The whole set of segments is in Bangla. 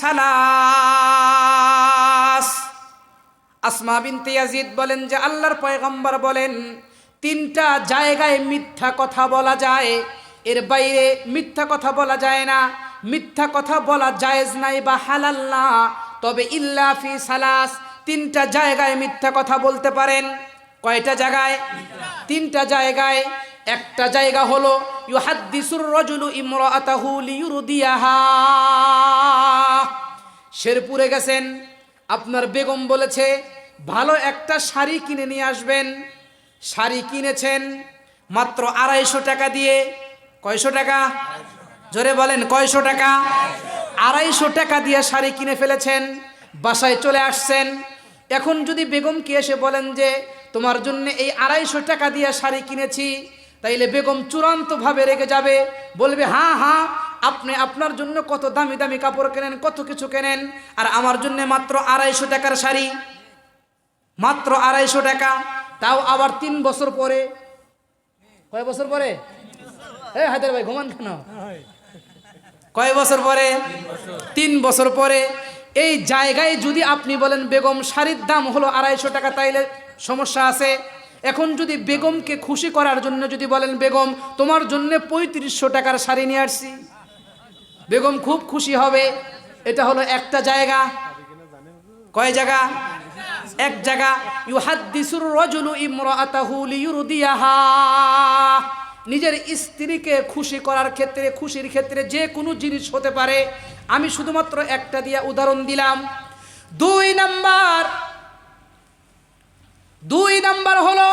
সালাস। আসমা বিনতে ইয়াজিদ বলেন যে আল্লাহর পয়গম্বর বলেন তিনটা জায়গায় মিথ্যা কথা বলা যায়, এর বাইরে মিথ্যা কথা বলা যায় না। মিথ্যা কথা বলা জায়েজ নাই বা হালাল না, তবে ইল্লা ফি সালাস, তিনটা জায়গায় মিথ্যা কথা বলতে পারেন। কয়টা জায়গায়? তিনটা জায়গায়। একটা জায়গা হলো ইউহাদ্দিসুর রাজুলু ইমরাআতাহু লিয়ুরদিয়াহা। শেরপুরে গেছেন, আপনার বেগম বলেছে ভালো একটা শাড়ি কিনে নিয়ে আসবেন। শাড়ি কিনেছেন মাত্র 250 টাকা দিয়ে। কয়শো টাকা? জোরে বলেন, কয়শো টাকা? 250 টাকা দিয়ে শাড়ি কিনে ফেলেছেন, বাসায় চলে আসছেন। এখন যদি বেগমকে এসে বলেন যে তোমার জন্য এই 250 টাকা দিয়ে শাড়ি কিনেছি, তাইলে বেগম চূড়ান্তভাবে রেগে যাবে, বলবে হ্যাঁ হ্যাঁ আপনি আপনার জন্য কত দামি দামি কাপড় কেনেন, কত কিছু কেনেন, আর আমার জন্য মাত্র 250 টাকার শাড়ি, মাত্র 250 টাকা, তাও আবার 3 বছর পরে। কয় বছর পরে? হায়দার ভাই ঘুমান কেন? কয় বছর পরে? 3 বছর পরে। এই জায়গায় যদি আপনি বলেন বেগম শাড়ির দাম হলো 250 টাকা, তাইলে সমস্যা আছে। এখন যদি বেগমকে খুশি করার জন্য যদি বলেন বেগম তোমার জন্য 3500 টাকার শাড়ি নিয়ে আসছি, বেগম খুব খুশি হবে। এটা হলো একটা জায়গা। কয় জায়গা? এক জায়গা। ইউহাদ্দিসুর রাজুলু ইমরাআতাহু লিয়ুরদিয়াহা, নিজের স্ত্রীকে খুশি করার ক্ষেত্রে, খুশির ক্ষেত্রে যে কোনো জিনিস হতে পারে। আমি শুধুমাত্র একটা দিয়ে উদাহরণ দিলাম। 2 নাম্বার হলো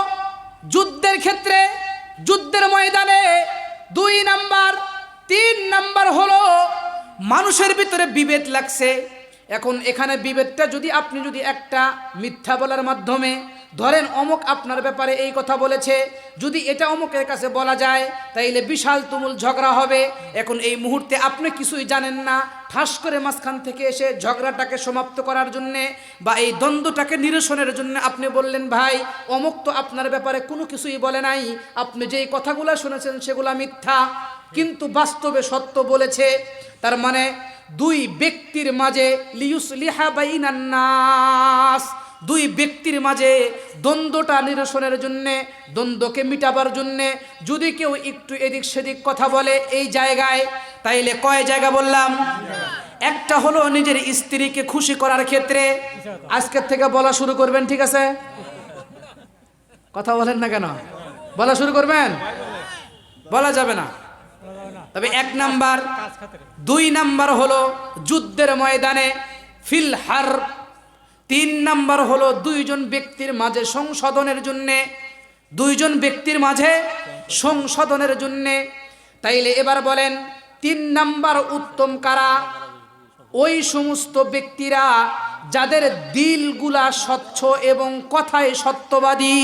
যুদ্ধের ক্ষেত্রে, যুদ্ধের ময়দানে 2 নাম্বার। 3 নাম্বার হলো মানুষের ভিতরে বিভেদ লাগছে। এখন এখানে বিভেদটা যদি আপনি যদি একটা মিথ্যা বলার মাধ্যমে ধরেন অমুক আপনার ব্যাপারে এই কথা বলেছে, যদি এটা অমুকের কাছে বলা যায় তাইলে বিশাল তুমুল ঝগড়া হবে। এখন এই মুহূর্তে আপনি কিছুই জানেন না, ঠাস করে মাঝখান থেকে এসে ঝগড়াটাকে সমাপ্ত করার জন্যে বা এই দ্বন্দ্বটাকে নিরসনের জন্য আপনি বললেন ভাই অমুক তো আপনার ব্যাপারে কোনো কিছুই বলে নাই, আপনি যেই কথাগুলো শুনেছেন সেগুলা মিথ্যা, কিন্তু বাস্তবে সত্য বলেছে। তার মানে 2 ব্যক্তির মাঝে লিয়ুসলিহা বাইনান নাস, 2 ব্যক্তির মাঝে দ্বন্দ্বটা নিরসনের জন্যে, দ্বন্দ্বকে মিটাবার জন্যে যদি কেউ একটু এদিক সেদিক কথা বলে এই জায়গায়, তাইলে কয় জায়গা বললাম? একটা হলো নিজের স্ত্রীকে খুশি করার ক্ষেত্রে। আজকের থেকে বলা শুরু করবেন, ঠিক আছে? কথা বলেন না কেন? বলা শুরু করবেন? বলা যাবে না। তবে 1 নাম্বার। 2 নাম্বার হলো যুদ্ধের ময়দানে ফিল হার। 3 নাম্বার হলো 2 জন ব্যক্তির মাঝে সংশোধনের জন্যে, 2 জন ব্যক্তির মাঝে সংশোধনের জন্যে। তাইলে এবার বলেন 3 নাম্বার উত্তম কারা? ওই সমস্ত ব্যক্তিরা যাদের দিলগুলা স্বচ্ছ এবং কথায় সত্যবাদী।